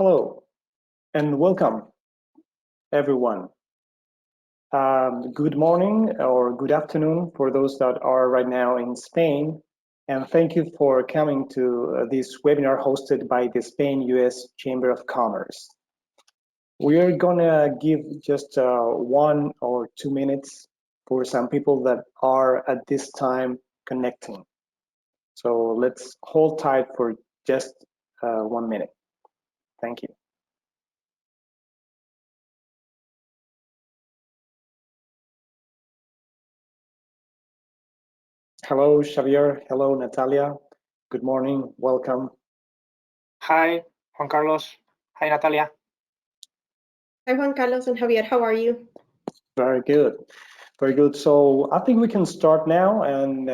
Hello and welcome, everyone. Good morning or good afternoon for those that are right now in Spain. And thank you for coming to this webinar hosted by the Spain-US Chamber of Commerce. We are gonna give just 1 or 2 minutes for some people that are at this time connecting. So let's hold tight for just 1 minute. Thank you. Hello, Xavier. Hello, Natalia. Good morning. Welcome. Hi, Juan Carlos. Hi, Natalia. Hi, Juan Carlos and Javier. How are you? Very good. Very good. So I think we can start now. And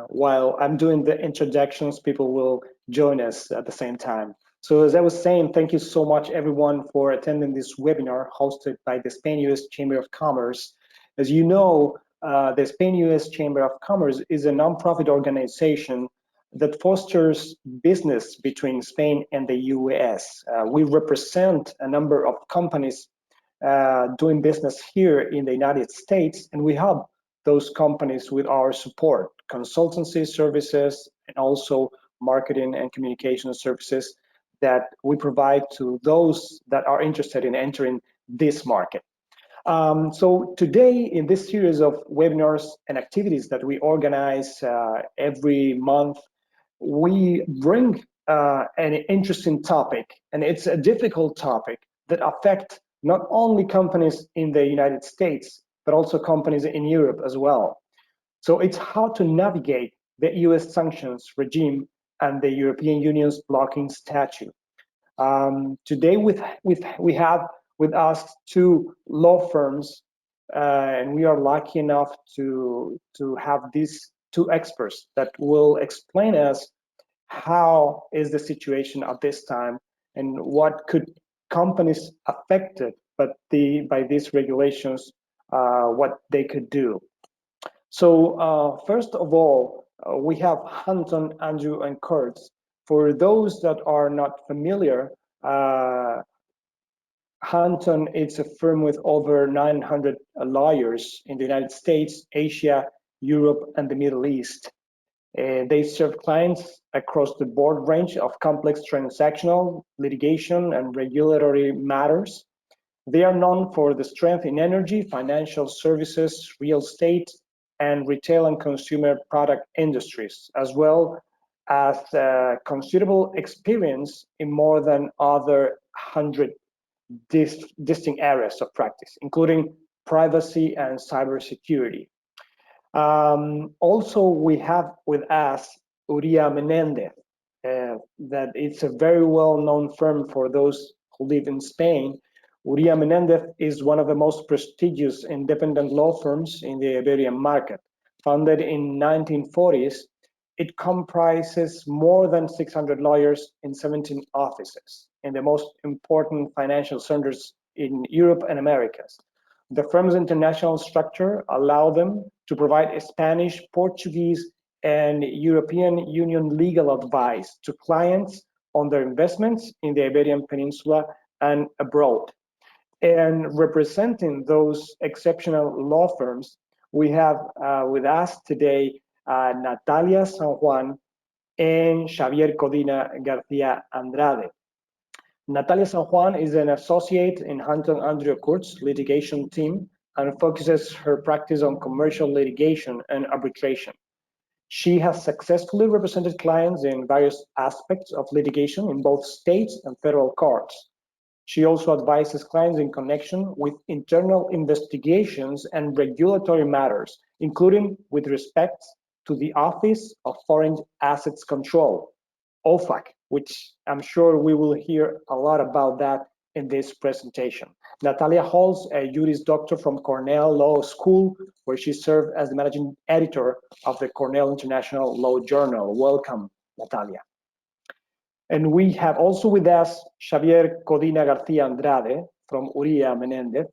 while I'm doing the introductions, people will join us at the same time. So as I was saying, thank you so much, everyone, for attending this webinar hosted by the Spain-US Chamber of Commerce. As you know, the Spain-US Chamber of Commerce is a nonprofit organization that fosters business between Spain and the US. We represent a number of companies doing business here in the United States, and we help those companies with our support, consultancy services, and also marketing and communication services that we provide to those that are interested in entering this market. So today, in this series of webinars and activities that we organize every month, we bring an interesting topic, and it's a difficult topic that affects not only companies in the United States, but also companies in Europe as well. So it's how to navigate the US sanctions regime and the European Union's blocking statute. Today we have with us two law firms, and we are lucky enough to have these two experts that will explain us how is the situation at this time and what could companies affected by these regulations, what they could do. So first of all, we have Hunton Andrews Kurth. For those that are not familiar, Hunton is a firm with over 900 lawyers in the United States, Asia, Europe, and the Middle East. They serve clients across the broad range of complex transactional, litigation, and regulatory matters. They are known for the strength in energy, financial services, real estate, and retail and consumer product industries, as well as considerable experience in more than other 100 distinct areas of practice, including privacy and cybersecurity. Also, we have with us Uría Menéndez, that it's a very well-known firm for those who live in Spain. Uría Menéndez is one of the most prestigious independent law firms in the Iberian market. Founded in 1940s, it comprises more than 600 lawyers in 17 offices in the most important financial centers in Europe and Americas. The firm's international structure allows them to provide Spanish, Portuguese, and European Union legal advice to clients on their investments in the Iberian Peninsula and abroad. And representing those exceptional law firms, we have with us today Natalia San Juan and Xavier Codina García Andrade. Natalia San Juan is an associate in Hunton Andrews Kurth's litigation team and focuses her practice on commercial litigation and arbitration. She has successfully represented clients in various aspects of litigation in both states and federal courts. She also advises clients in connection with internal investigations and regulatory matters, including with respect to the Office of Foreign Assets Control, OFAC, which I'm sure we will hear a lot about that in this presentation. Natalia holds a Juris Doctor from Cornell Law School, where she served as the managing editor of the Cornell International Law Journal. Welcome, Natalia. And we have also with us Xavier Codina García Andrade from Uría Menéndez.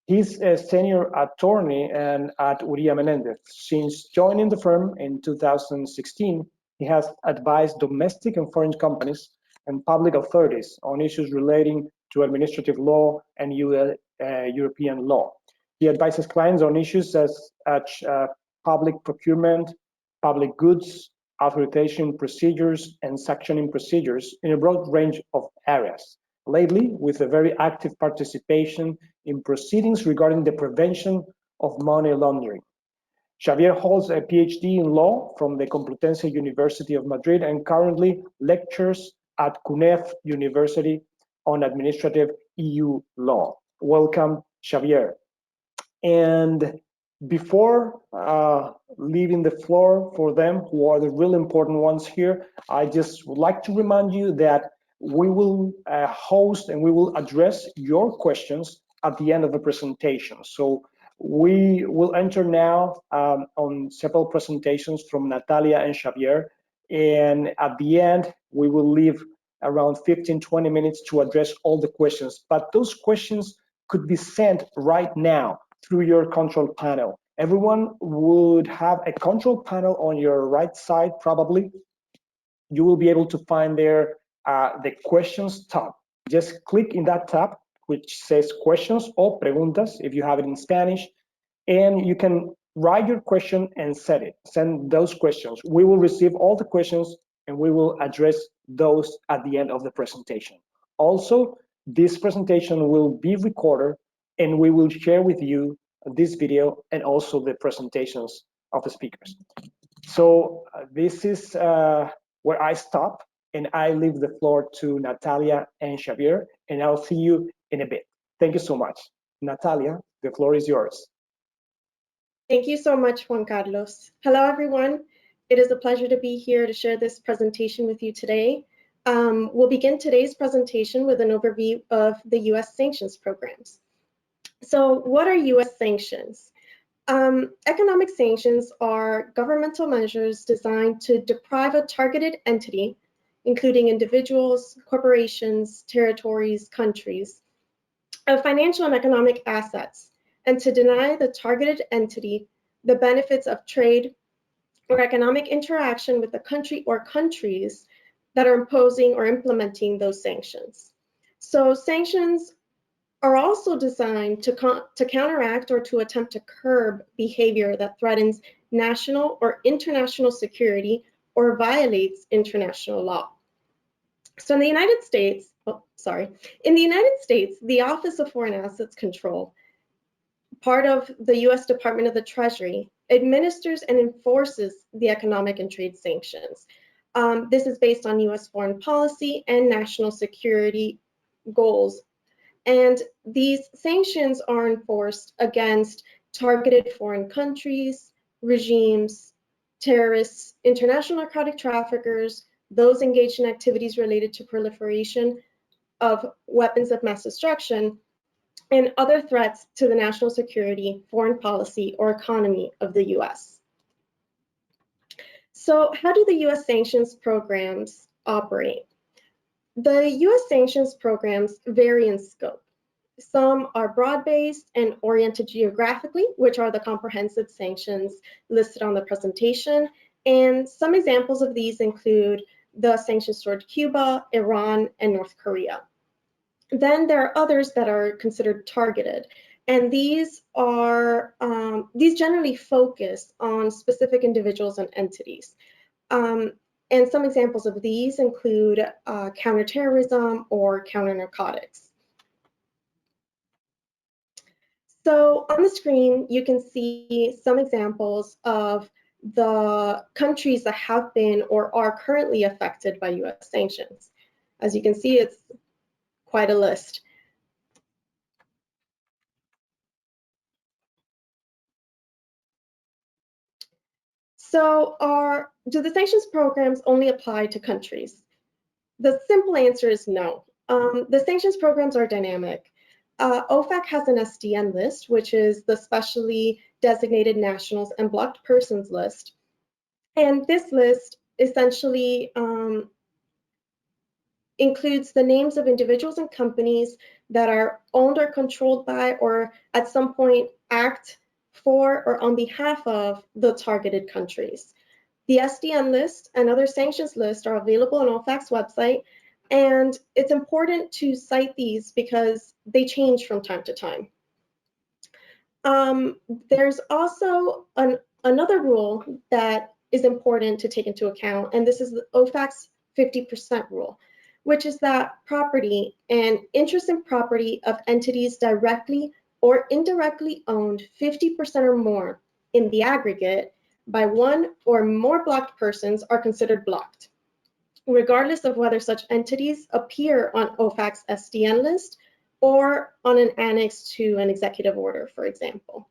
He's a senior attorney at Uría Menéndez. Since joining the firm in 2016, he has advised domestic and foreign companies and public authorities on issues relating to administrative law and European law. He advises clients on issues such as public procurement, public goods, authorization procedures, and sanctioning procedures in a broad range of areas. Lately, with a very active participation in proceedings regarding the prevention of money laundering. Xavier holds a PhD in law from the Complutense University of Madrid and currently lectures at CUNEF University on administrative EU law. Welcome, Xavier. And before leaving the floor for them, who are the really important ones here, I just would like to remind you that we will host and we will address your questions at the end of the presentation. So we will enter now on several presentations from Natalia and Xavier. And at the end, we will leave around 15-20 minutes to address all the questions. But those questions could be sent right now through your control panel. Everyone would have a control panel on your right side, probably. You will be able to find there the questions tab. Just click in that tab, which says questions or preguntas, if you have it in Spanish, and you can write your question and send those questions. We will receive all the questions and we will address those at the end of the presentation. Also, this presentation will be recorded and we will share with you this video and also the presentations of the speakers. So this is where I stop and I leave the floor to Natalia and Xavier, and I'll see you in a bit. Thank you so much. Natalia, the floor is yours. Thank you so much, Juan Carlos. Hello, everyone. It is a pleasure to be here to share this presentation with you today. We'll begin today's presentation with an overview of the U.S. sanctions programs. So what are U.S. sanctions? Economic sanctions are governmental measures designed to deprive a targeted entity, including individuals, corporations, territories, countries, of financial and economic assets, and to deny the targeted entity the benefits of trade or economic interaction with the country or countries that are imposing or implementing those sanctions. So sanctions are also designed to counteract or to attempt to curb behavior that threatens national or international security or violates international law. So in the United States, the Office of Foreign Assets Control, part of the U.S. Department of the Treasury, administers and enforces the economic and trade sanctions. This is based on U.S. foreign policy and national security goals. And these sanctions are enforced against targeted foreign countries, regimes, terrorists, international narcotic traffickers, those engaged in activities related to proliferation of weapons of mass destruction, and other threats to the national security, foreign policy, or economy of the U.S. So how do the U.S. sanctions programs operate? The U.S. sanctions programs vary in scope. Some are broad-based and oriented geographically, which are the comprehensive sanctions listed on the presentation. And some examples of these include the sanctions toward Cuba, Iran, and North Korea. Then there are others that are considered targeted, and these generally focus on specific individuals and entities. And some examples of these include counterterrorism or counter-narcotics. So on the screen, you can see some examples of the countries that have been or are currently affected by U.S. sanctions. As you can see, it's quite a list. So do the sanctions programs only apply to countries? The simple answer is no. The sanctions programs are dynamic. OFAC has an SDN list, which is the specially designated nationals and blocked persons list. And this list essentially includes the names of individuals and companies that are owned or controlled by or at some point act for or on behalf of the targeted countries. The SDN list and other sanctions lists are available on OFAC's website, And it's important to cite these because they change from time to time. There's also another rule that is important to take into account, and this is the OFAC's 50% rule, which is that property and interest in property of entities directly or indirectly owned 50% or more in the aggregate by one or more blocked persons are considered blocked, regardless of whether such entities appear on OFAC's SDN list or on an annex to an executive order, for example.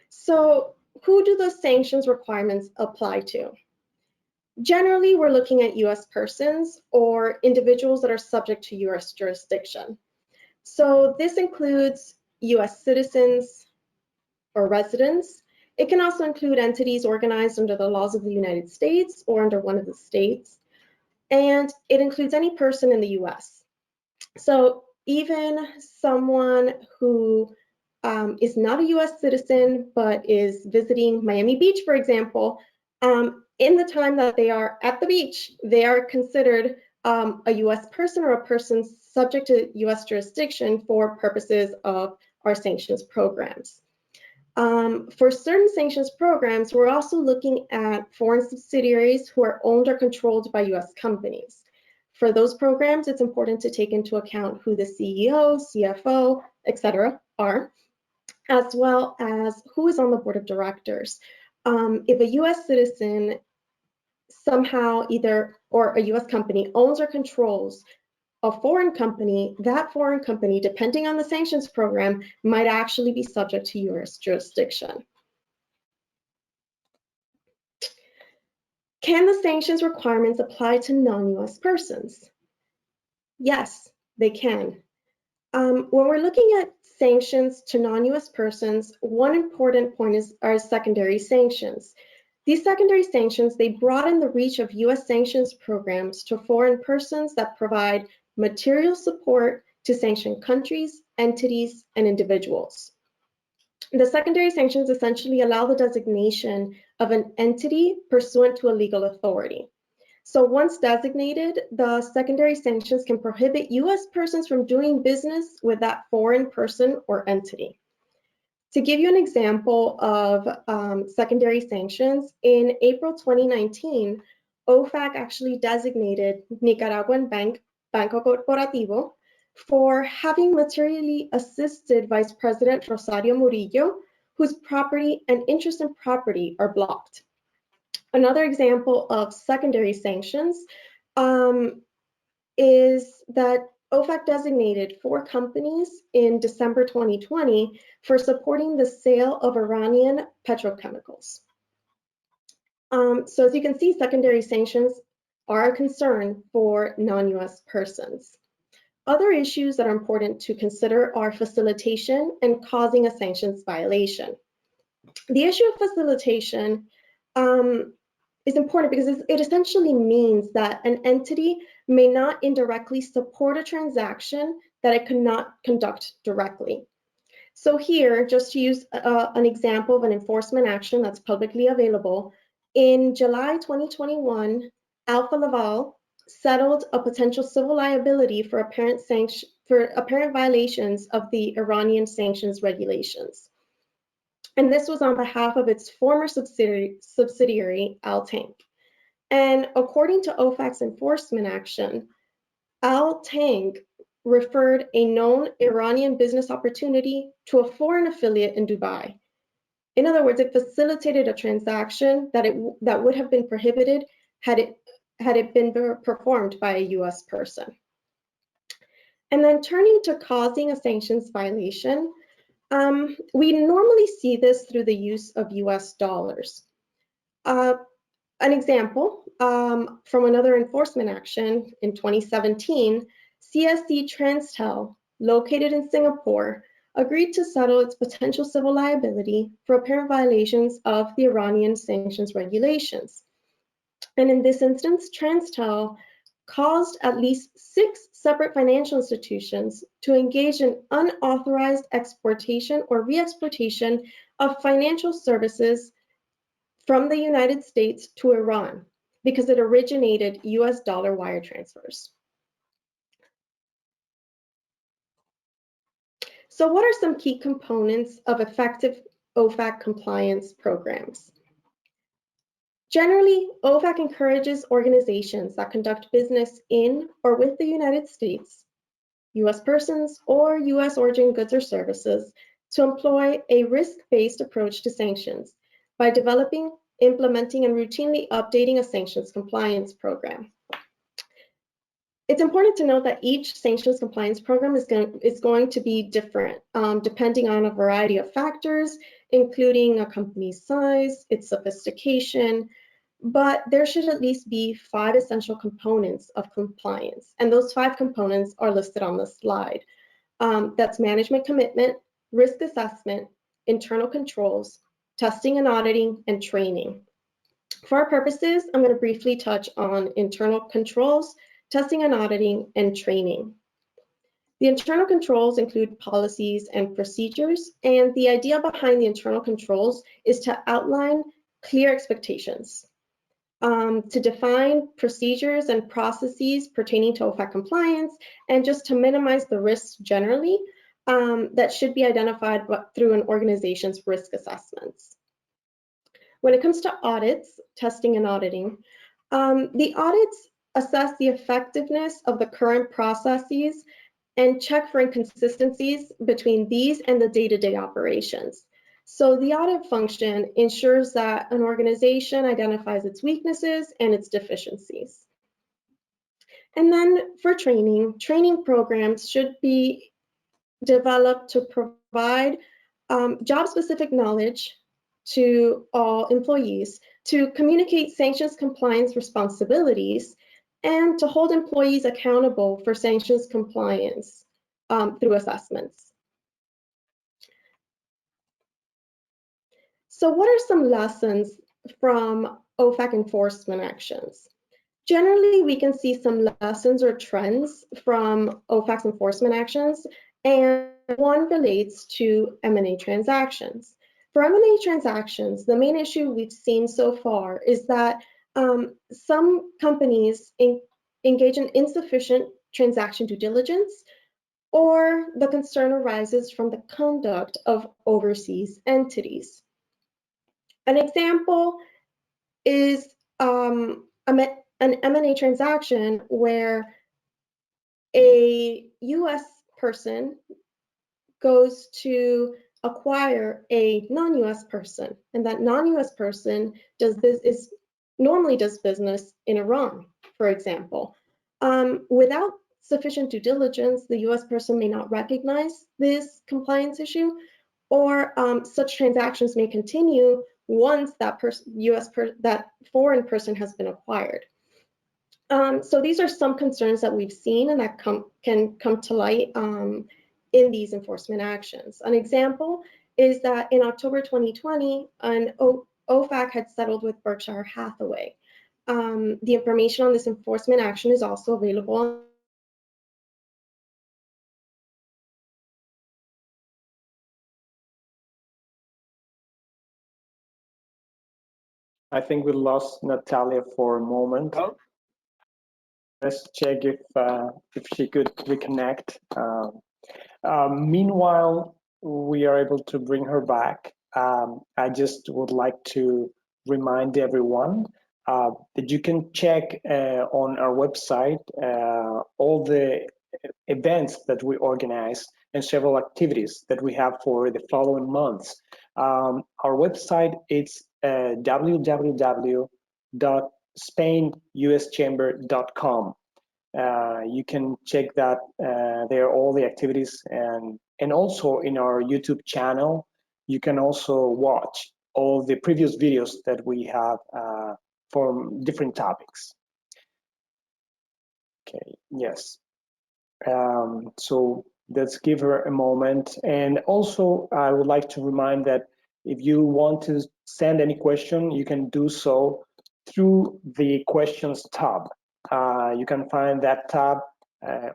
So who do the sanctions requirements apply to? Generally, we're looking at US persons or individuals that are subject to US jurisdiction. So this includes US citizens or residents. It can also include entities organized under the laws of the United States or under one of the states. And it includes any person in the US. So even someone who is not a US citizen, but is visiting Miami Beach, for example, in the time that they are at the beach, they are considered a US person or a person subject to US jurisdiction for purposes of our sanctions programs. For certain sanctions programs, we're also looking at foreign subsidiaries who are owned or controlled by US companies. For those programs, it's important to take into account who the CEO, CFO, etc. are, as well as who is on the board of directors. If a US citizen somehow or a US company owns or controls a foreign company, that foreign company, depending on the sanctions program, might actually be subject to US jurisdiction. Can the sanctions requirements apply to non-US persons? Yes, they can. When we're looking at sanctions to non-US persons, one important point are secondary sanctions. These secondary sanctions, they broaden the reach of US sanctions programs to foreign persons that provide material support to sanctioned countries, entities, and individuals. The secondary sanctions essentially allow the designation of an entity pursuant to a legal authority. So once designated, the secondary sanctions can prohibit US persons from doing business with that foreign person or entity. To give you an example of secondary sanctions, in April 2019, OFAC actually designated Nicaraguan Banco Corporativo for having materially assisted Vice President Rosario Murillo, whose property and interest in property are blocked. Another example of secondary sanctions is that OFAC designated 4 companies in December 2020 for supporting the sale of Iranian petrochemicals. So as you can see, secondary sanctions are a concern for non-US persons. Other issues that are important to consider are facilitation and causing a sanctions violation. The issue of facilitation is important because it essentially means that an entity may not indirectly support a transaction that it cannot conduct directly. So here, just to use an example of an enforcement action that's publicly available, in July 2021, Alfa Laval settled a potential civil liability for apparent violations of the Iranian sanctions regulations. And this was on behalf of its former subsidiary, Al-Tank. And according to OFAC's enforcement action, Al-Tank referred a known Iranian business opportunity to a foreign affiliate in Dubai. In other words, it facilitated a transaction that would have been prohibited had it been performed by a US person. And then turning to causing a sanctions violation, we normally see this through the use of US dollars. An example from another enforcement action in 2017, CSC Transtel, located in Singapore, agreed to settle its potential civil liability for apparent violations of the Iranian sanctions regulations. And in this instance, Transtel caused at least 6 separate financial institutions to engage in unauthorized exportation or re-exportation of financial services from the United States to Iran. because it originated US dollar wire transfers. So what are some key components of effective OFAC compliance programs? Generally, OFAC encourages organizations that conduct business in or with the United States, US persons, or US origin goods or services to employ a risk-based approach to sanctions by developing, implementing, and routinely updating a sanctions compliance program. It's important to note that each sanctions compliance program is going to be different depending on a variety of factors, including a company's size, its sophistication, but there should at least be 5 essential components of compliance. And those 5 components are listed on the slide. That's management commitment, risk assessment, internal controls, testing and auditing, and training. For our purposes, I'm going to briefly touch on internal controls, testing and auditing, and training. The internal controls include policies and procedures, and the idea behind the internal controls is to outline clear expectations, to define procedures and processes pertaining to OFAC compliance, and just to minimize the risks generally that should be identified through an organization's risk assessments. When it comes to audits, testing and auditing, the audits assess the effectiveness of the current processes and check for inconsistencies between these and the day-to-day operations. So the audit function ensures that an organization identifies its weaknesses and its deficiencies. And then for training, training programs should be developed to provide job-specific knowledge to all employees, to communicate sanctions compliance responsibilities, and to hold employees accountable for sanctions compliance through assessments. So what are some lessons from OFAC enforcement actions? Generally, we can see some lessons or trends from OFAC's enforcement actions, and one relates to M&A transactions. For M&A transactions, the main issue we've seen so far is that some companies engage in insufficient transaction due diligence, or the concern arises from the conduct of overseas entities. An example is an M&A transaction where a US person goes to acquire a non-US person, and that non-US person normally does business in Iran, for example. Without sufficient due diligence, the US person may not recognize this compliance issue, or such transactions may continue once that that foreign person has been acquired. So these are some concerns that we've seen and that can come to light in these enforcement actions. An example is that in October 2020, an OFAC had settled with Berkshire Hathaway. The information on this enforcement action is also available. I think we lost Natalia for a moment. Oh. Let's check if she could reconnect. Meanwhile, we are able to bring her back. I just would like to remind everyone that you can check on our website all the events that we organize and several activities that we have for the following months. Our website is www.spainuschamber.com. You can check that there are all the activities, and also in our YouTube channel, you can also watch all the previous videos that we have from different topics. Okay, yes. So let's give her a moment. And also, I would like to remind that if you want to send any question, you can do so through the questions tab. You can find that tab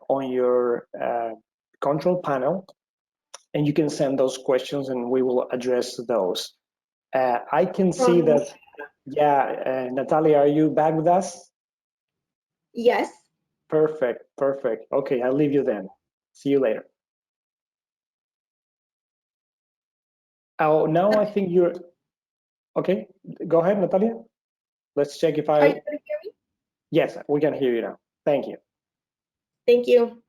on your control panel, and you can send those questions and we will address those. I can see that Yeah, Natalia, are you back with us? Yes. Perfect, perfect. Okay, I'll leave you then. See you later. Oh, now I think you're okay. Go ahead, Natalia. Let's check if Are you I. going to hear me? Yes, we can hear you now. Thank you. Thank you.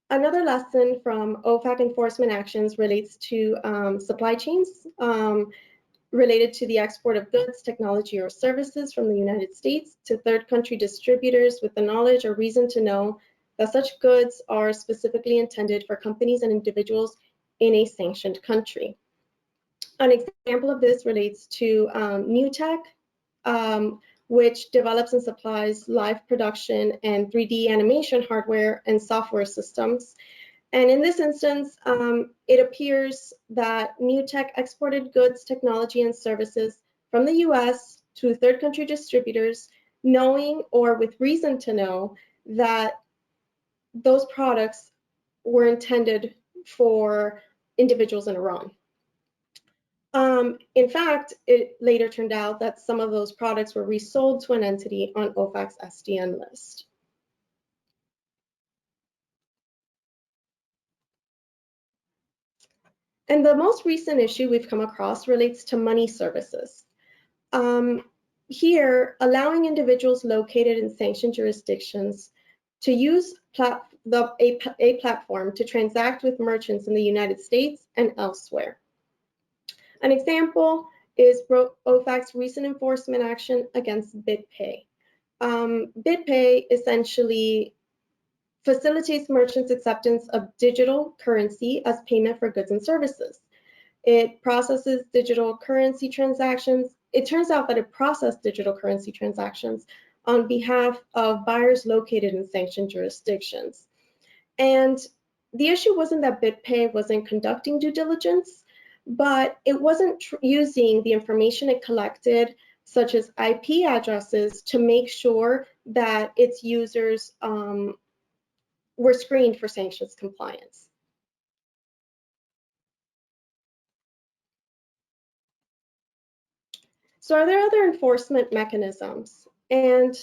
Another lesson from OFAC enforcement actions relates to supply chains related to the export of goods, technology, or services from the United States to third country distributors with the knowledge or reason to know that such goods are specifically intended for companies and individuals in a sanctioned country. An example of this relates to new tech, which develops and supplies live production and 3D animation hardware and software systems. And in this instance, it appears that new tech exported goods, technology, and services from the US to third country distributors, knowing or with reason to know that those products were intended for individuals in Iran. In fact, it later turned out that some of those products were resold to an entity on OFAC's SDN list. And the most recent issue we've come across relates to money services. Here, allowing individuals located in sanctioned jurisdictions to use a platform to transact with merchants in the United States and elsewhere. An example is OFAC's recent enforcement action against BitPay. BitPay essentially facilitates merchants' acceptance of digital currency as payment for goods and services. It processes digital currency transactions. It turns out that it processed digital currency transactions on behalf of buyers located in sanctioned jurisdictions. And the issue wasn't that BitPay wasn't conducting due diligence, but it wasn't using the information it collected, such as IP addresses, to make sure that its users were screened for sanctions compliance. So are there other enforcement mechanisms? And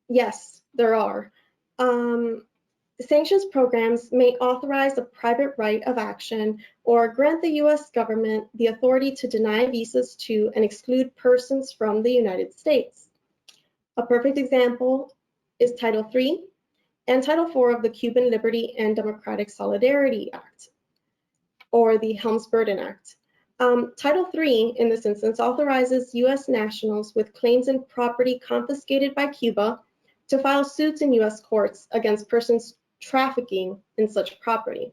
yes, there are. Sanctions programs may authorize a private right of action or grant the US government the authority to deny visas to and exclude persons from the United States. A perfect example is Title III and Title IV of the Cuban Liberty and Democratic Solidarity Act, or the Helms-Burton Act. Title III, in this instance, authorizes US nationals with claims in property confiscated by Cuba to file suits in US courts against persons trafficking in such property.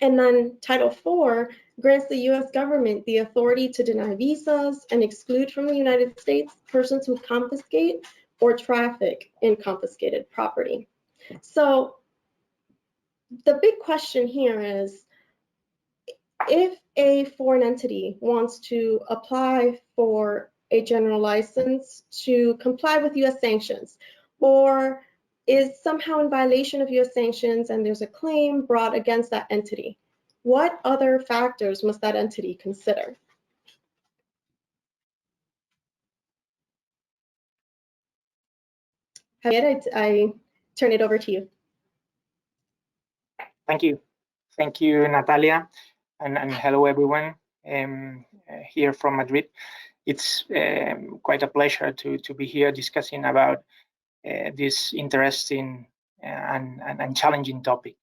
And then Title IV grants the US government the authority to deny visas and exclude from the United States persons who confiscate or traffic in confiscated property. So the big question here is, if a foreign entity wants to apply for a general license to comply with US sanctions, or is somehow in violation of US sanctions and there's a claim brought against that entity, what other factors must that entity consider? Javier, I turn it over to you. Thank you. Thank you, Natalia, and hello, everyone here from Madrid. It's quite a pleasure to be here discussing about this interesting and challenging topic.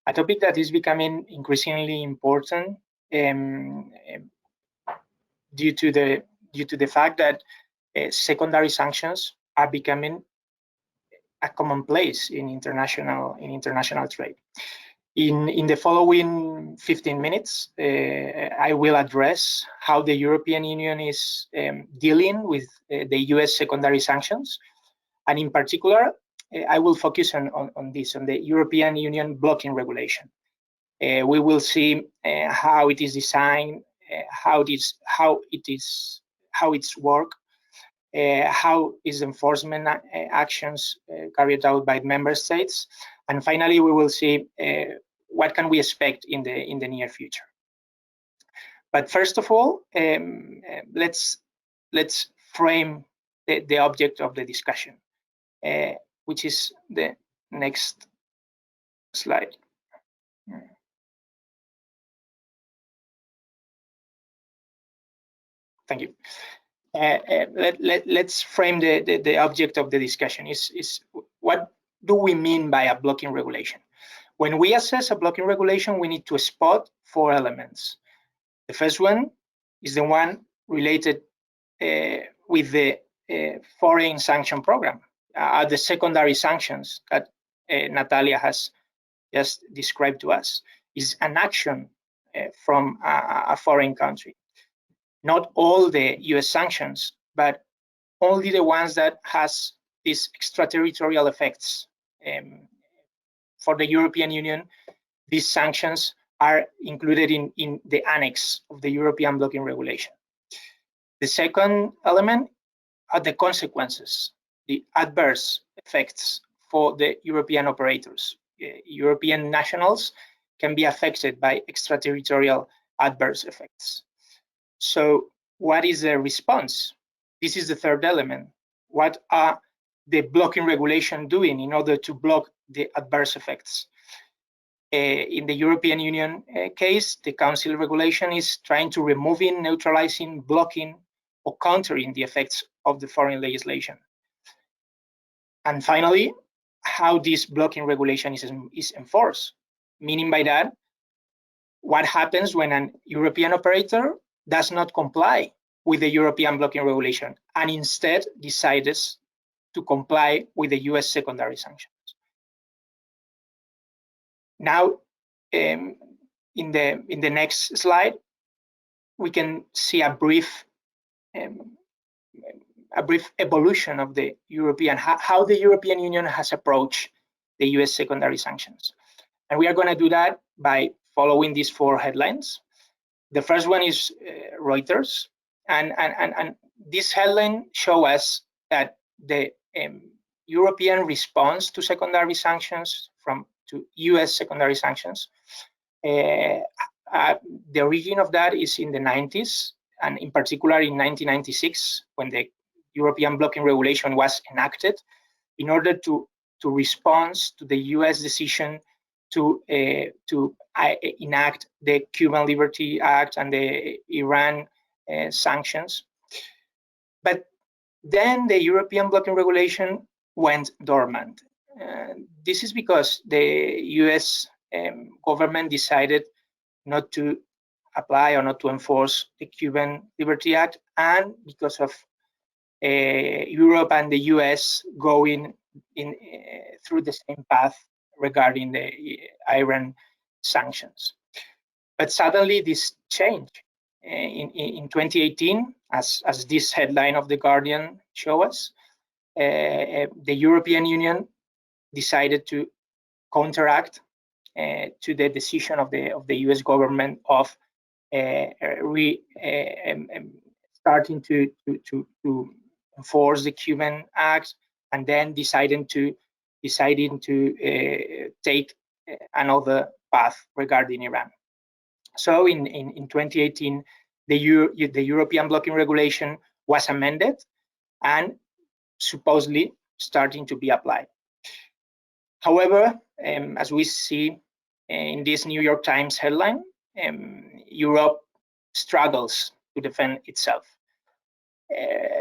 A topic that is becoming increasingly important due to the fact that secondary sanctions are becoming a commonplace in international trade. In the following 15 minutes, I will address how the European Union is dealing with the US secondary sanctions. And in particular, I will focus on the European Union blocking regulation. We will see how it is designed, how it's work, how is enforcement actions carried out by member states, and finally we will see what can we expect in the near future. But first of all, let's let's frame the object of the discussion, which is the next slide. Thank you. Let's frame the object of the discussion. Is what do we mean by a blocking regulation? When we assess a blocking regulation, we need to spot 4 elements. The first one is the one related with the foreign sanction program, the secondary sanctions that Natalia has just described to us, is an action from a foreign country. Not all the US sanctions, but only the ones that has these extraterritorial effects. For the European Union, these sanctions are included in the annex of the European blocking regulation. The second element are the consequences, the adverse effects for the European operators. European nationals can be affected by extraterritorial adverse effects. So what is the response? This is the third element. What are the blocking regulation doing in order to block the adverse effects? In the European Union case, the Council regulation is trying to removing, neutralizing, blocking, or countering the effects of the foreign legislation. And finally, how this blocking regulation is enforced. Meaning by that, what happens when an European operator does not comply with the European blocking regulation and instead decides to comply with the US secondary sanctions. Now, in the next slide, we can see a brief evolution of the European, how the European Union has approached the US secondary sanctions. And we are going to do that by following these 4 headlines. The first one is Reuters, and this headline shows us that the European response to secondary sanctions to US secondary sanctions, the origin of that is in the 90s, and in particular in 1996, when the European blocking regulation was enacted in order to respond to the US decision to enact the Cuban Liberty Act and the Iran sanctions. But then the European blocking regulation went dormant. This is because the US government decided not to apply or not to enforce the Cuban Liberty Act, and because of Europe and the US going through the same path regarding the Iran sanctions. But suddenly this changed. In 2018, as this headline of The Guardian shows us, the European Union decided to counteract to the decision of the US government of starting to enforce the Cuban Act, and then deciding to take another path regarding Iran. So in 2018, the European blocking regulation was amended and supposedly starting to be applied. However, as we see in this New York Times headline, Europe struggles to defend itself.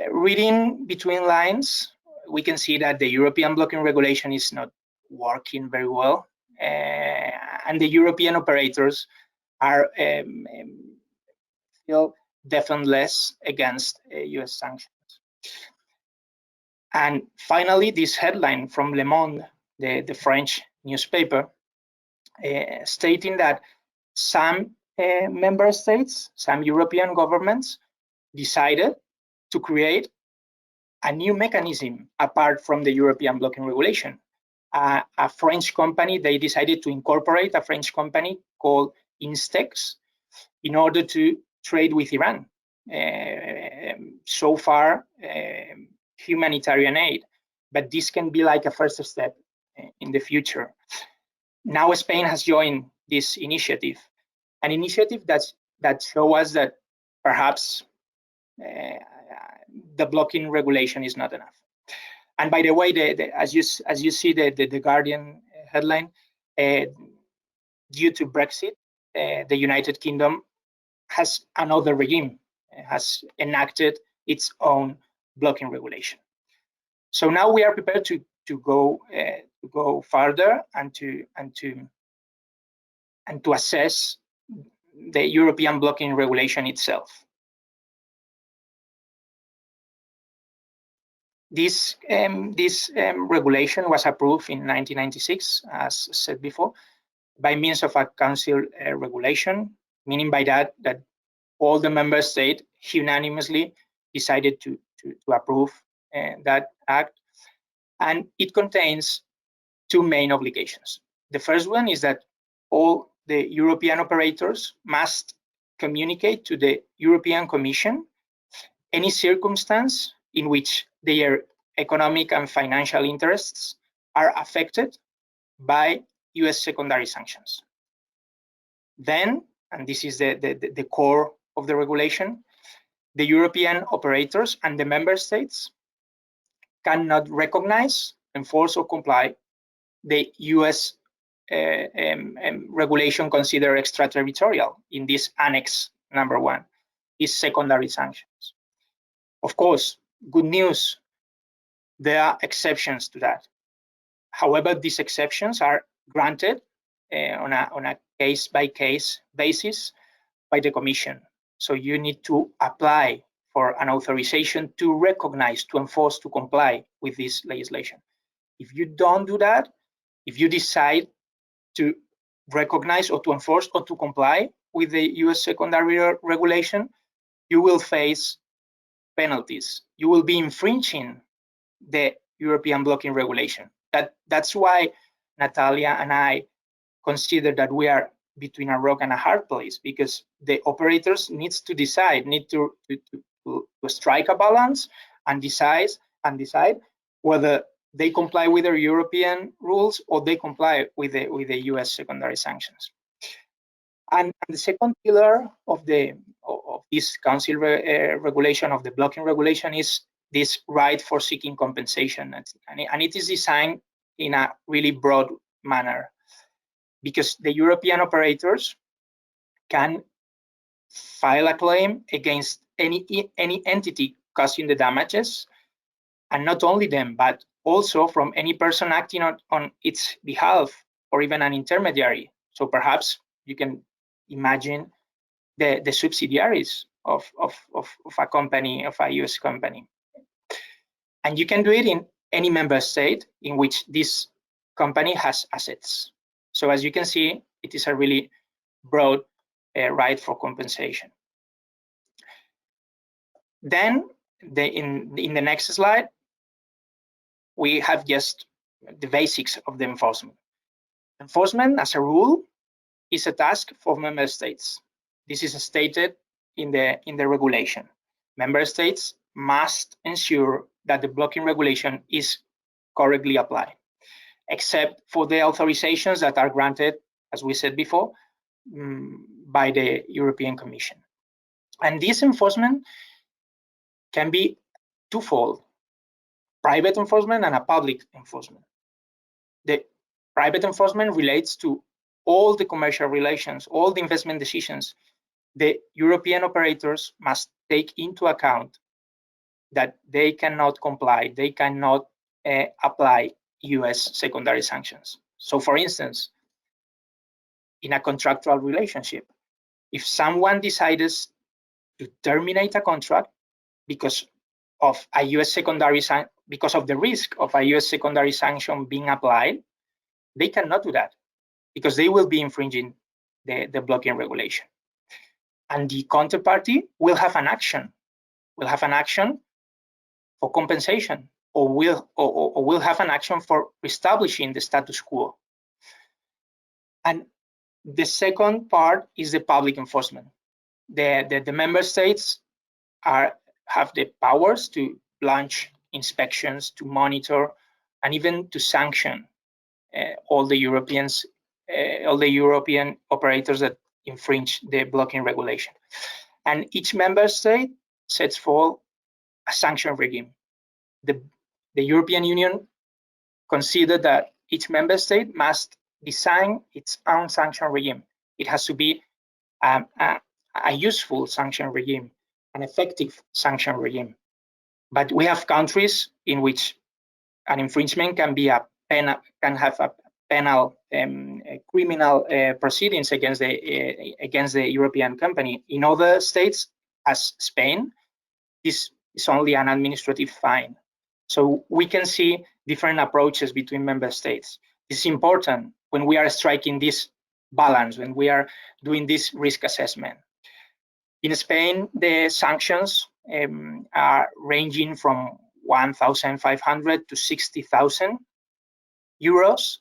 Reading between lines, we can see that the European blocking regulation is not working very well, and the European operators are still defenseless against US sanctions. And finally, this headline from Le Monde, the French newspaper, stating that some member states, some European governments decided to create a new mechanism apart from the European blocking regulation. A French company, they decided to incorporate a French company called Instex in order to trade with Iran. So far, humanitarian aid, but this can be like a first step in the future. Now Spain has joined this initiative, an initiative that shows us that perhaps the blocking regulation is not enough. And by the way, as you see the Guardian headline, due to Brexit, the United Kingdom has another regime, has enacted its own blocking regulation. So now we are prepared to go further and to assess the European blocking regulation itself. This regulation was approved in 1996, as said before, by means of a council regulation, meaning by that all the member states unanimously decided to approve that act. And it contains two main obligations. The first one is that all the European operators must communicate to the European Commission any circumstance in which their economic and financial interests are affected by US secondary sanctions. Then, and this is the core of the regulation, the European operators and the member states cannot recognize, enforce, or comply the US regulation considered extraterritorial in this Annex number 1, is secondary sanctions. Of course, good news, there are exceptions to that. However, these exceptions are granted on a case-by-case basis by the Commission. So you need to apply for an authorization to recognize, to enforce, to comply with this legislation. If you don't do that, if you decide to recognize or to enforce or to comply with the US secondary regulation, you will face penalties. You will be infringing the European blocking regulation. That's why Natalia and I consider that we are between a rock and a hard place, because the operators need to decide, need to strike a balance and decide whether they comply with their European rules or they comply with the US secondary sanctions. And the second pillar of this council regulation, of the blocking regulation, is this right for seeking compensation. And it is designed in a really broad manner, because the European operators can file a claim against any entity causing the damages, and not only them, but also from any person acting on its behalf, or even an intermediary. So perhaps you can imagine the subsidiaries of a company, of a US company. And you can do it in any member state in which this company has assets. So as you can see, it is a really broad right for compensation. Then in the next slide, we have just the basics of the enforcement. Enforcement, as a rule, is a task for member states. This is stated in the regulation. Member states must ensure that the blocking regulation is correctly applied, except for the authorizations that are granted, as we said before, by the European Commission. And this enforcement can be twofold: private enforcement and a public enforcement. The private enforcement relates to all the commercial relations, all the investment decisions. The European operators must take into account that they cannot comply, they cannot apply US secondary sanctions. So for instance, in a contractual relationship, if someone decides to terminate a contract because of a US secondary because of the risk of a US secondary sanction being applied, they cannot do that, because they will be infringing the blocking regulation. And the counterparty will have an action, for compensation, or will have an action for reestablishing the status quo. And the second part is the public enforcement. The member states have the powers to launch inspections, to monitor, and even to sanction all the European operators that infringe the blocking regulation. And each member state sets forth a sanction regime. The European Union considered that each member state must design its own sanction regime. It has to be a useful sanction regime, an effective sanction regime. But we have countries in which an infringement can be can have a penal criminal proceedings against the European company. In other states, as Spain, this is only an administrative fine. So we can see different approaches between member states. This is important when we are striking this balance, when we are doing this risk assessment. In Spain, the sanctions are ranging from 1,500 to 60,000 euros.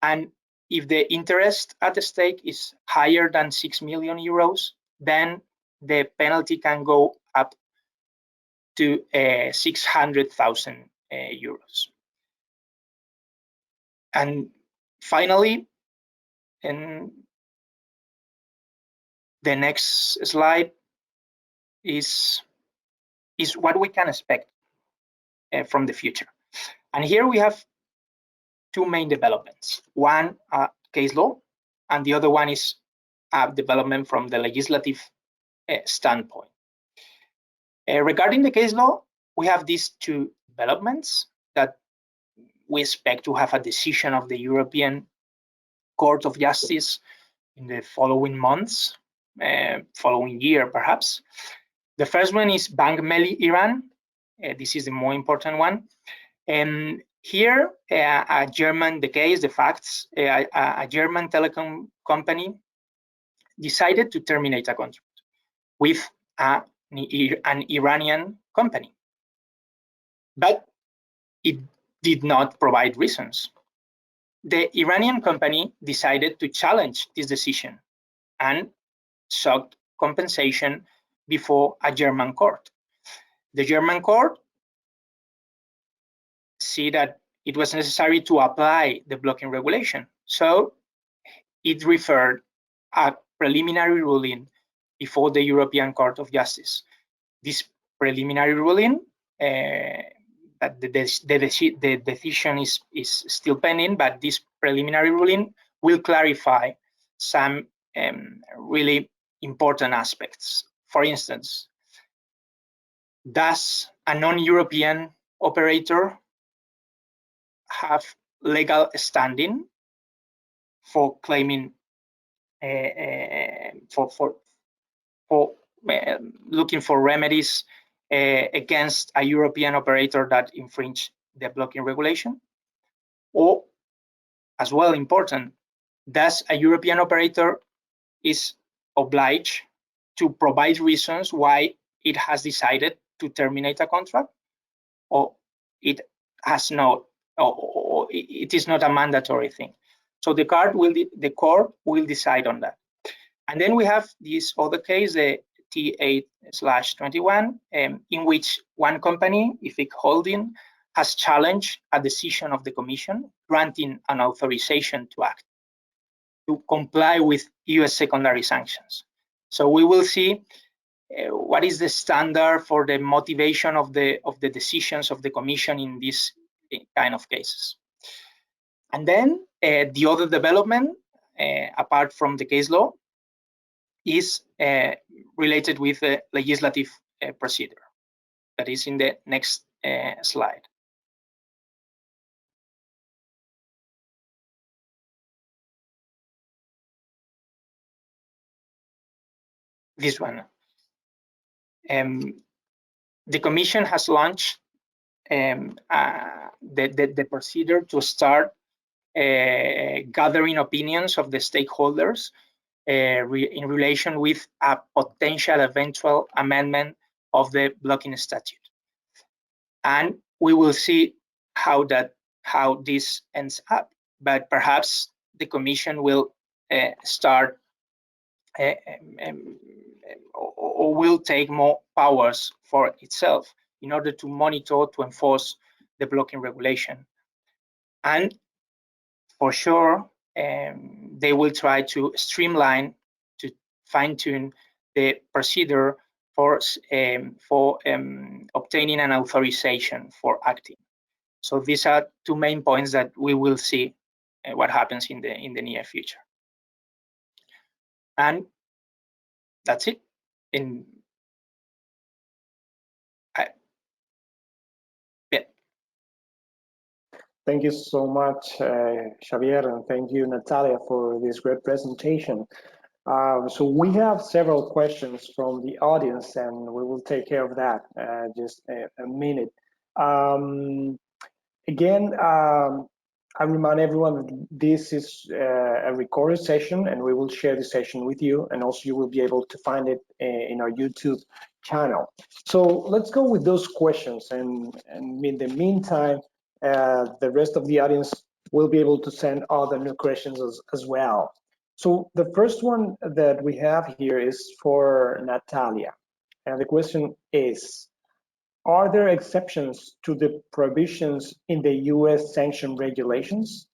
And if the interest at the stake is higher than 6 million euros, then the penalty can go up to 600,000 euros. And finally, in the next slide is what we can expect from the future. And here we have two main developments. One, case law, and the other one is development from the legislative standpoint. Regarding the case law, we have these two developments that we expect to have a decision of the European Court of Justice in the following months, following year perhaps. The first one is Bank Melli Iran. This is the more important one. And here, a German, the case, the facts, a German telecom company decided to terminate a contract with an Iranian company, but it did not provide reasons. The Iranian company decided to challenge this decision and sought compensation before a German court. The German court see that it was necessary to apply the blocking regulation, so it referred a preliminary ruling before the European Court of Justice. This preliminary ruling, that the decision is still pending, but this preliminary ruling will clarify some really important aspects. For instance, does a non-European operator have legal standing for claiming for looking for remedies against a European operator that infringe the blocking regulation? Or, as well important, does a European operator is obliged to provide reasons why it has decided to terminate a contract, or it has no, or it is not a mandatory thing? So the court will decide on that. And then we have this other case, the T8/21, in which one company, IFIC Holding, has challenged a decision of the Commission granting an authorization to act to comply with US secondary sanctions. So we will see what is the standard for the motivation of the decisions of the Commission in these kind of cases. And then the other development, apart from the case law, is related with the legislative procedure. That is in the next slide. This one. The Commission has launched the procedure to start gathering opinions of the stakeholders in relation with a potential eventual amendment of the blocking statute. And we will see how this ends up, but perhaps the Commission will start or will take more powers for itself in order to monitor, to enforce the blocking regulation. And for sure, they will try to streamline, to fine-tune the procedure for obtaining an authorization for acting. So these are two main points that we will see what happens in the near future. And that's it. Thank you so much, Xavier, and thank you, Natalia, for this great presentation. So we have several questions from the audience, and we will take care of that just a minute. Again, I remind everyone that this is a recorded session, and we will share the session with you, and also you will be able to find it in our YouTube channel. So let's go with those questions, and in the meantime, the rest of the audience will be able to send other new questions as well. So the first one that we have here is for Natalia, and the question is, are there exceptions to the prohibitions in the US sanction regulations?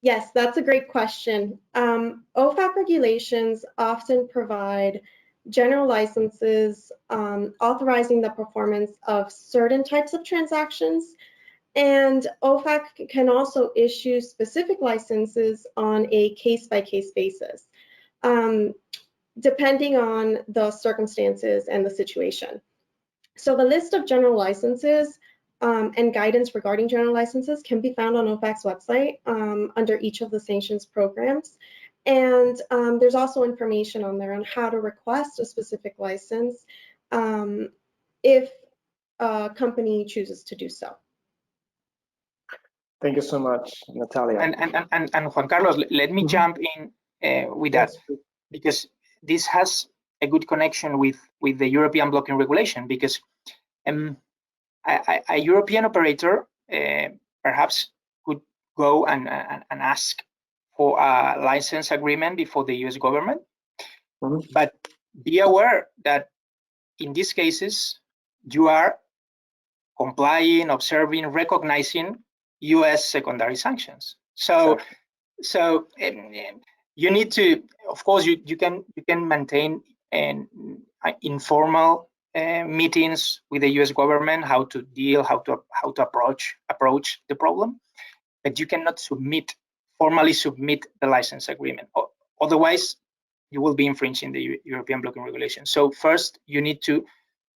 Yes, that's a great question. OFAC regulations often provide general licenses authorizing the performance of certain types of transactions, and OFAC can also issue specific licenses on a case-by-case basis, depending on the circumstances and the situation. So the list of general licenses and guidance regarding general licenses can be found on OFAC's website under each of the sanctions programs. And there's also information on there on how to request a specific license if a company chooses to do so. Thank you so much, Natalia. And Juan Carlos, let me jump in with that, because this has a good connection with the European blocking regulation, because a European operator perhaps could go and ask for a license agreement before the US government. But be aware that in these cases, you are complying, observing, recognizing US secondary sanctions. So you need to, of course, you can maintain informal meetings with the US government, how to deal, how to approach the problem, but you cannot formally submit the license agreement. Otherwise, you will be infringing the European blocking regulation. So first, you need to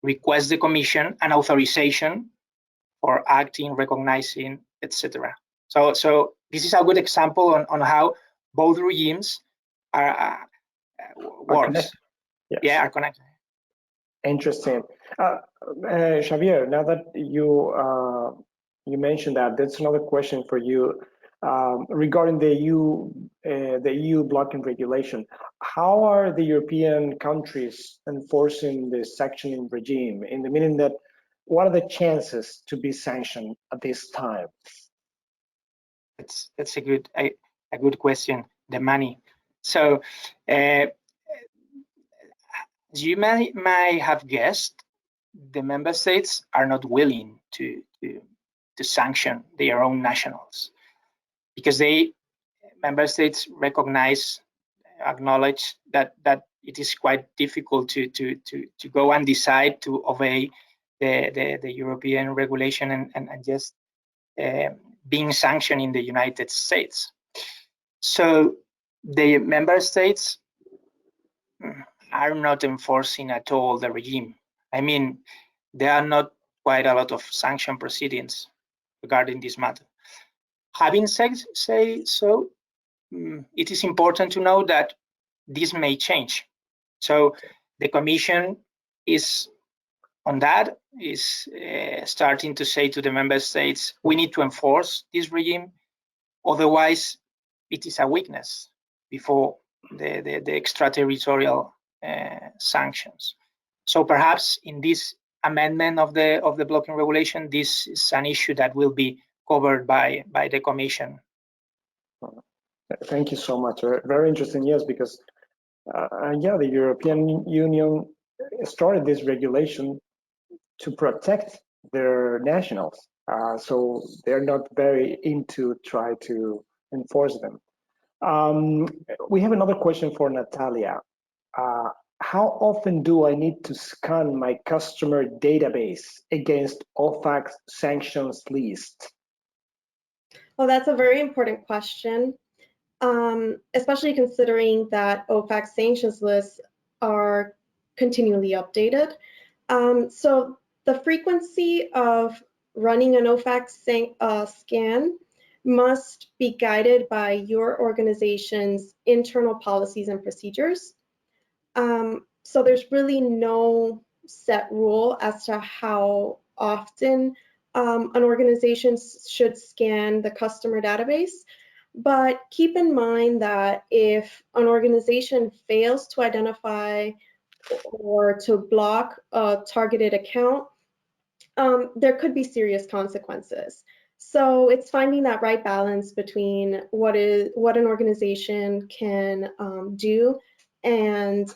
request the Commission an authorization for acting, recognizing, etc. So this is a good example on how both regimes are works. Yes. Yeah, are connected. Interesting. Xavier, now that you mentioned that, that's another question for you regarding the EU blocking regulation. How are the European countries enforcing the sanctioning regime? In the meaning that, what are the chances to be sanctioned at this time? That's a good question. The money. So, as you may have guessed, the member states are not willing to sanction their own nationals, because member states acknowledge that it is quite difficult to go and decide to obey the European regulation and just being sanctioned in the United States. So the member states are not enforcing at all the regime. I mean, there are not quite a lot of sanction proceedings regarding this matter. Having said so, it is important to know that this may change. So the Commission is starting to say to the member states, we need to enforce this regime, otherwise it is a weakness before the extraterritorial sanctions. So perhaps in this amendment of the blocking regulation, this is an issue that will be covered by the Commission. Thank you so much. Very interesting, yes, because the European Union started this regulation to protect their nationals. So they're not very into try to enforce them. We have another question for Natalia. How often do I need to scan my customer database against OFAC's sanctions list? Well, that's a very important question, especially considering that OFAC sanctions lists are continually updated. So the frequency of running an OFAC scan must be guided by your organization's internal policies and procedures. So there's really no set rule as to how often an organization should scan the customer database. But keep in mind that if an organization fails to identify or to block a targeted account, there could be serious consequences. So it's finding that right balance between what an organization can do and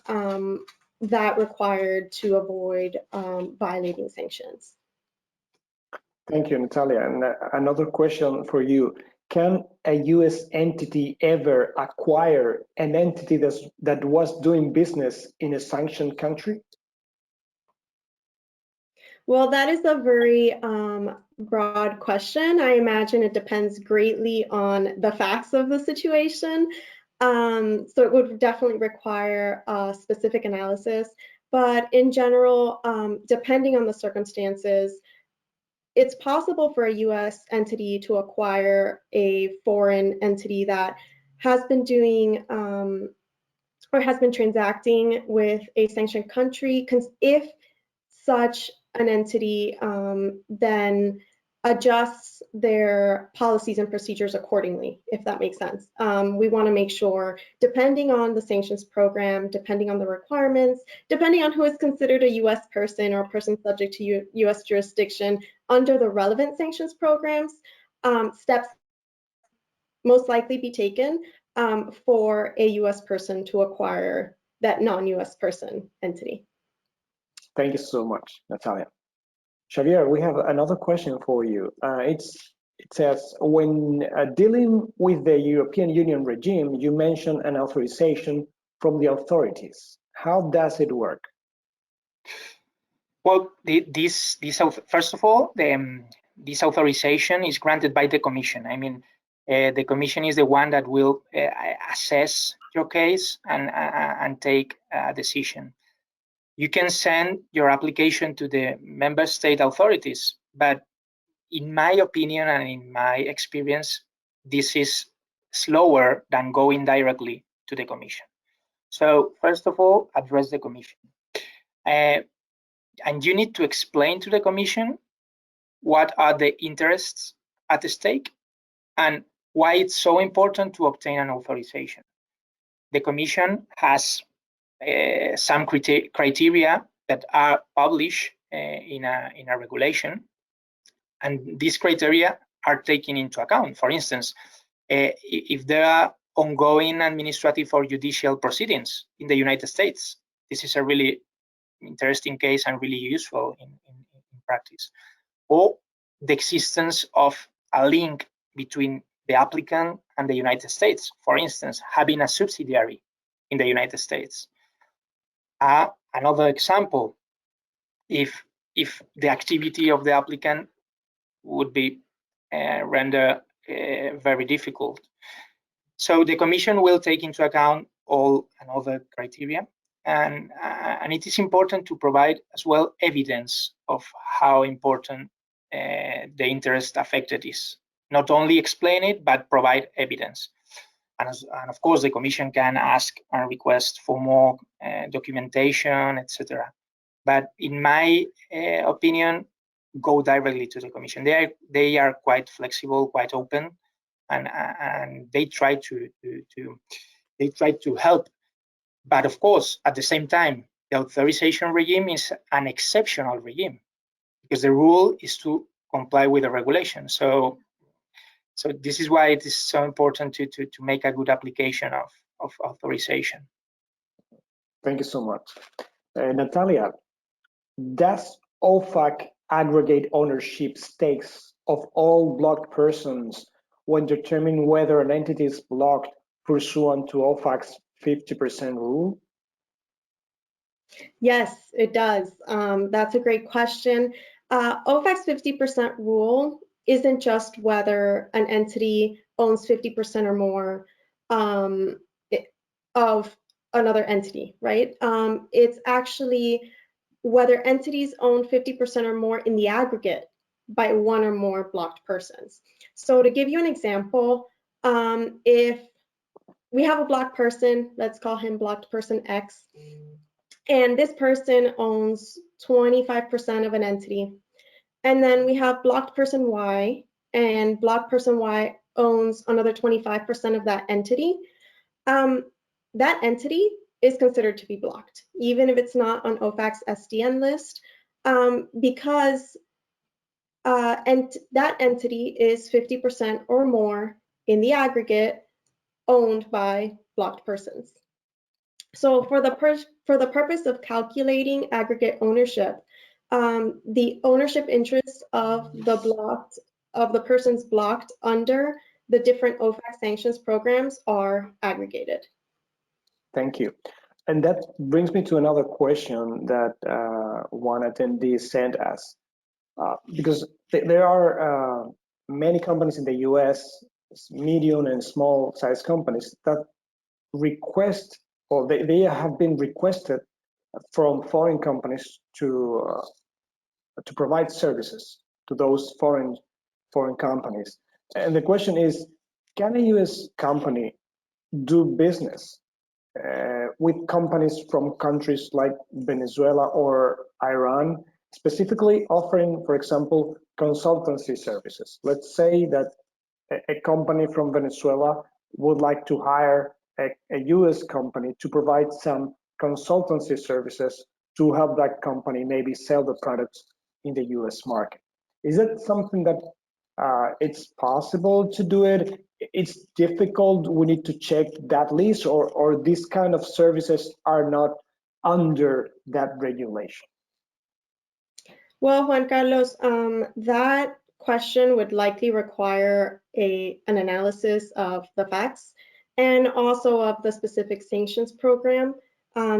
that required to avoid violating sanctions. Thank you, Natalia. And another question for you. Can a U.S. entity ever acquire an entity that was doing business in a sanctioned country? Well, that is a very broad question. I imagine it depends greatly on the facts of the situation. So it would definitely require a specific analysis. But in general, depending on the circumstances, it's possible for a U.S. entity to acquire a foreign entity that has been doing or has been transacting with a sanctioned country, if such an entity then adjusts their policies and procedures accordingly, if that makes sense. We want to make sure, depending on the sanctions program, depending on the requirements, depending on who is considered a U.S. person or a person subject to U.S. jurisdiction under the relevant sanctions programs, steps most likely be taken for a U.S. person to acquire that non-U.S. person entity. Thank you so much, Natalia. Xavier, we have another question for you. It says, when dealing with the European Union regime, you mentioned an authorization from the authorities. How does it work? Well, first of all, this authorization is granted by the Commission. I mean, the Commission is the one that will assess your case and take a decision. You can send your application to the member state authorities, but in my opinion and in my experience, this is slower than going directly to the Commission. So first of all, address the Commission. And you need to explain to the Commission what are the interests at stake and why it's so important to obtain an authorization. The Commission has some criteria that are published in a regulation, and these criteria are taken into account. For instance, if there are ongoing administrative or judicial proceedings in the United States, this is a really interesting case and really useful in practice. Or the existence of a link between the applicant and the United States, for instance, having a subsidiary in the United States. Another example, if the activity of the applicant would be rendered very difficult. So the Commission will take into account all another criteria, and it is important to provide as well evidence of how important the interest affected is. Not only explain it, but provide evidence. And of course, the Commission can ask and request for more documentation, etc. But in my opinion, go directly to the Commission. They are quite flexible, quite open, and they try to help. But of course, at the same time, the authorization regime is an exceptional regime because the rule is to comply with the regulation. So this is why it is so important to make a good application of authorization. Thank you so much. Natalia, does OFAC aggregate ownership stakes of all blocked persons when determining whether an entity is blocked pursuant to OFAC's 50% rule? Yes, it does. That's a great question. OFAC's 50% rule isn't just whether an entity owns 50% or more of another entity, right? It's actually whether entities own 50% or more in the aggregate by one or more blocked persons. So to give you an example, if we have a blocked person, let's call him blocked person X, and this person owns 25% of an entity. And then we have blocked person Y, and blocked person Y owns another 25% of that entity. That entity is considered to be blocked, even if it's not on OFAC's SDN list, because that entity is 50% or more in the aggregate owned by blocked persons. So for the purpose of calculating aggregate ownership, the ownership interests of the persons blocked under the different OFAC sanctions programs are aggregated. Thank you. And that brings me to another question that one attendee sent us. Because there are many companies in the US, medium and small size companies, that request, or they have been requested from foreign companies to provide services to those foreign companies. And the question is, can a US company do business with companies from countries like Venezuela or Iran, specifically offering, for example, consultancy services? Let's say that a company from Venezuela would like to hire a US company to provide some consultancy services to help that company maybe sell the products in the US market. Is it something that it's possible to do it? It's difficult, we need to check that list, or these kind of services are not under that regulation? Well, Juan Carlos, that question would likely require an analysis of the facts and also of the specific sanctions program,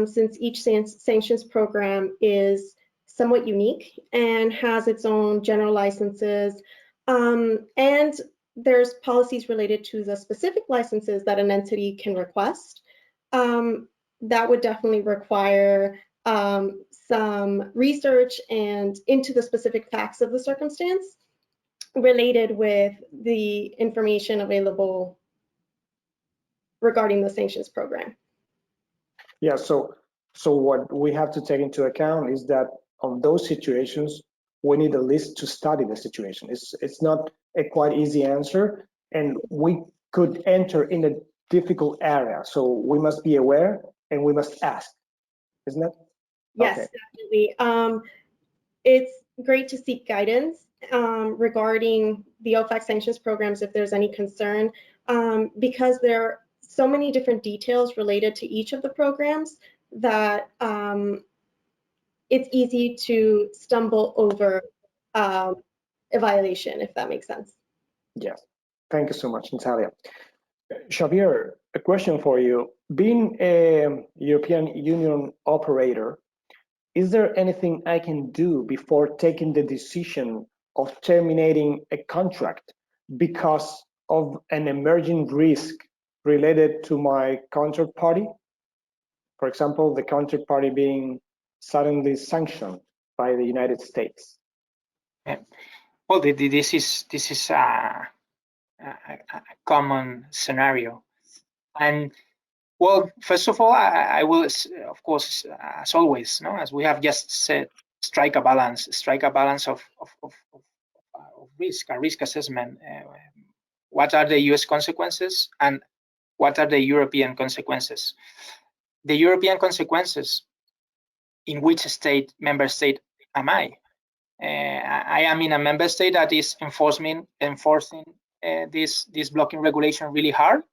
since each sanctions program is somewhat unique and has its own general licenses, and there's policies related to the specific licenses that an entity can request. That would definitely require some research and into the specific facts of the circumstance related with the information available regarding the sanctions program. Yeah, so what we have to take into account is that on those situations, we need a list to study the situation. It's not a quite easy answer, and we could enter in a difficult area. So we must be aware and we must ask, isn't it? Yes, okay. Definitely. It's great to seek guidance regarding the OFAC sanctions programs if there's any concern, because there are so many different details related to each of the programs that it's easy to stumble over a violation, if that makes sense. Yes, thank you so much, Natalia. Xavier, a question for you. Being a European Union operator, is there anything I can do before taking the decision of terminating a contract because of an emerging risk related to my counterparty? For example, the counterparty being suddenly sanctioned by the United States. Well, this is a common scenario, and well, first of all, I will, of course, as always, as we have just said, strike a balance of risk, a risk assessment. What are the US consequences and what are the European consequences? The European consequences, in which member state am I? I am in a member state that is enforcing this blocking regulation really hard,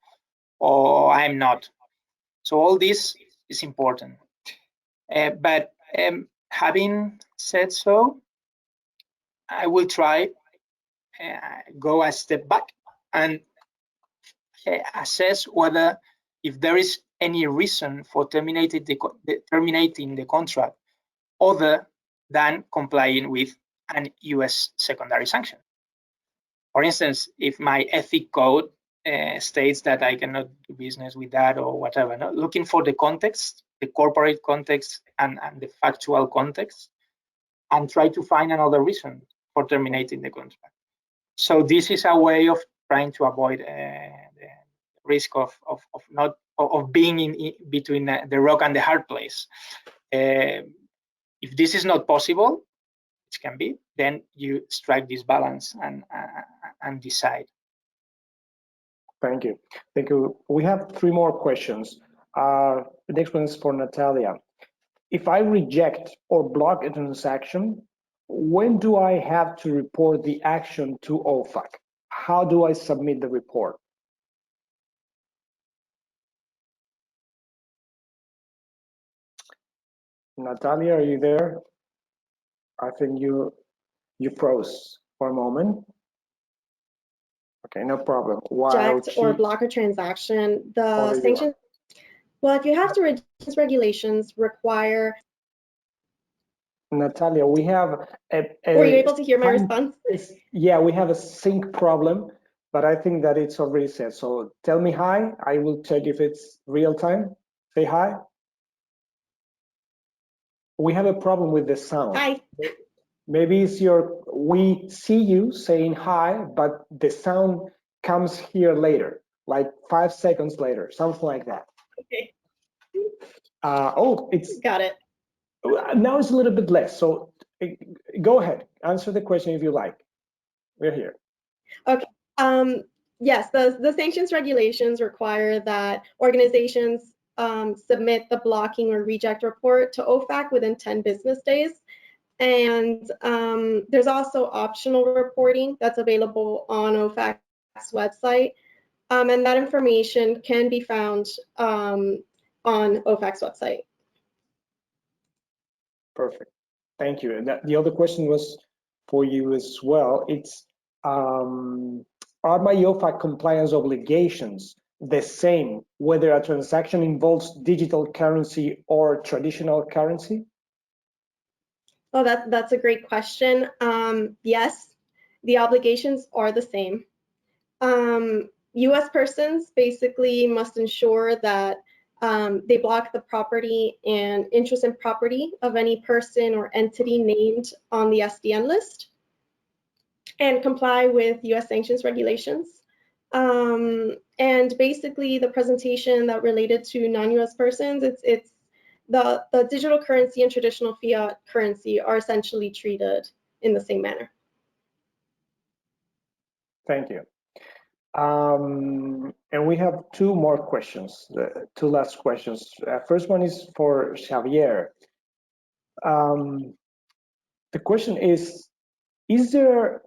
or I'm not. So all this is important. But having said so, I will try go a step back and assess whether if there is any reason for terminating the contract other than complying with an US secondary sanction. For instance, if my ethic code states that I cannot do business with that or whatever, no? Looking for the context, the corporate context and the factual context, and try to find another reason for terminating the contract. So this is a way of trying to avoid the risk of being in between the rock and the hard place. If this is not possible, which can be, then you strike this balance and decide. Thank you. Thank you. We have 3 more questions. The next one is for Natalia. If I reject or block a transaction, when do I have to report the action to OFAC? How do I submit the report? Natalia, are you there? I think you froze for a moment. Okay, no problem. Reject or block a transaction, the sanctions. Well, if you have to reduce regulations require. Natalia, we have were you able to hear my response? Yeah, we have a sync problem, but I think that it's already set. So tell me hi. I will check if it's real time. Say hi. We have a problem with the sound. Hi. Maybe it's we see you saying hi, but the sound comes here later, like 5 seconds later, something like that. Okay. Oh, it's got it. Now it's a little bit less. So go ahead, answer the question if you like. We're here. Okay. Yes, the sanctions regulations require that organizations submit the blocking or reject report to OFAC within 10 business days. And there's also optional reporting that's available on OFAC's website. And that information can be found on OFAC's website. Perfect. Thank you. And the other question was for you as well. It's, are my OFAC compliance obligations the same whether a transaction involves digital currency or traditional currency? Oh, that's a great question. Yes, the obligations are the same. US persons basically must ensure that they block the property and interest in property of any person or entity named on the SDN list and comply with US sanctions regulations. And basically the presentation that related to non-US persons, it's the digital currency and traditional fiat currency are essentially treated in the same manner. Thank you. And we have 2 more questions, 2 last questions. First one is for Xavier. The question is there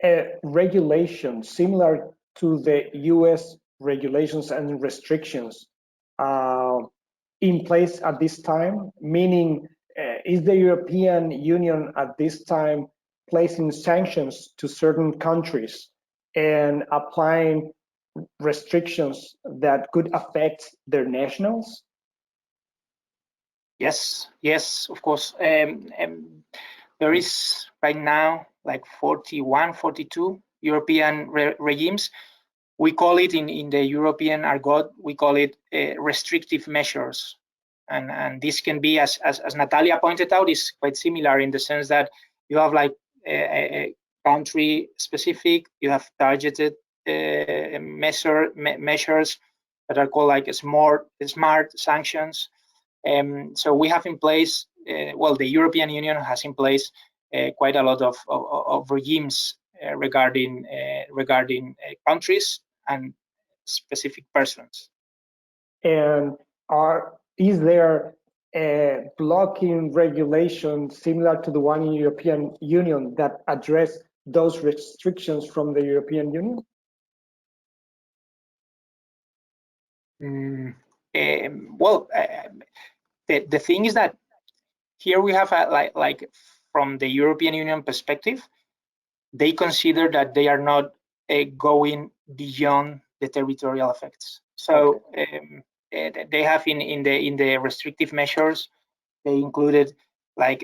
a regulation similar to the US regulations and restrictions in place at this time? Meaning, is the European Union at this time placing sanctions to certain countries and applying restrictions that could affect their nationals? Yes, of course. There is right now like 41, 42 European regimes. We call it in the European argot, we call it restrictive measures. And this can be, as Natalia pointed out, is quite similar in the sense that you have like a country specific, you have targeted measures that are called like smart sanctions. So we have in place, well, the European Union has in place quite a lot of regimes regarding countries and specific persons. And is there a blocking regulation similar to the one in the European Union that address those restrictions from the European Union? The thing is that here we have like from the European Union perspective, they consider that they are not going beyond the territorial effects. So they have in the restrictive measures, they included like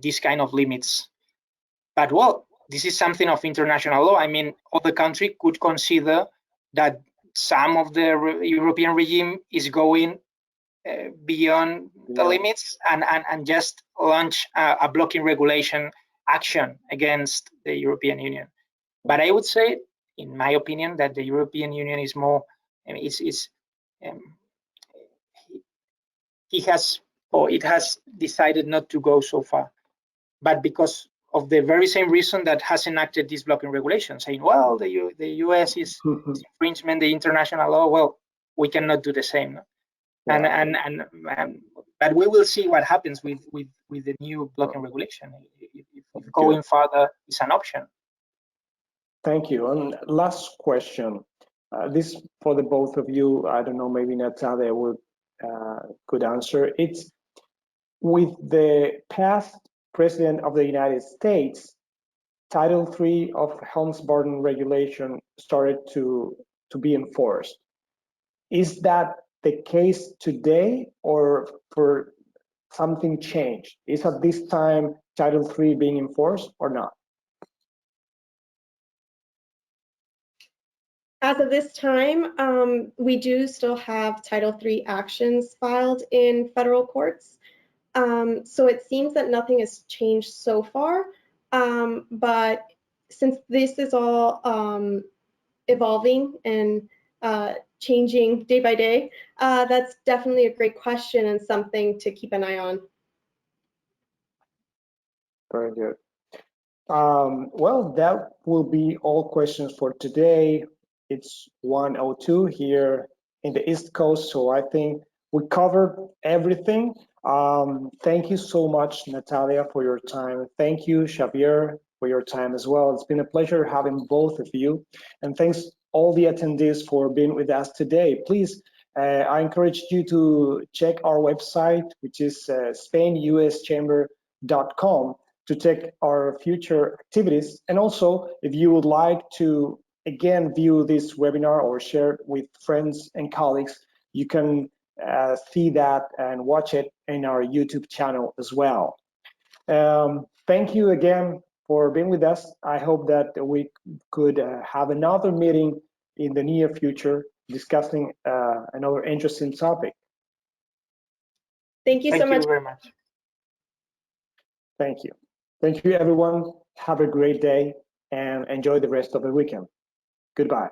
this kind of limits. But well, this is something of international law. I mean, other country could consider that some of the European regime is going beyond the limits and just launch a blocking regulation action against the European Union. But I would say, in my opinion, that the European Union is more, it has decided not to go so far, but because of the very same reason that has enacted this blocking regulation, saying, well, the US is infringement, the international law. Well, we cannot do the same. No? But we will see what happens with the new blocking regulation. If going further is an option. Thank you. And last question. This for the both of you. I don't know. Maybe Natalia could answer. It's with the past President of the United States, Title III of Helms-Burton regulation started to be enforced. Is that the case today, or for something changed? Is at this time Title III being enforced or not? As of this time, we do still have Title III actions filed in federal courts. So it seems that nothing has changed so far, but since this is all evolving and changing day by day, that's definitely a great question and something to keep an eye on. Very good. Well, that will be all questions for today. It's 1:02 here in the East Coast, so I think we covered everything. Thank you so much, Natalia, for your time. Thank you, Xavier, for your time as well. It's been a pleasure having both of you. And thanks all the attendees for being with us today. Please, I encourage you to check our website, which is SpainUSChamber.com, to check our future activities. And also, if you would like to, again, view this webinar or share it with friends and colleagues, you can see that and watch it in our YouTube channel as well. Thank you again for being with us. I hope that we could have another meeting in the near future discussing another interesting topic. Thank you so much. Thank you very much. Thank you. Thank you, everyone. Have a great day and enjoy the rest of the weekend. Goodbye.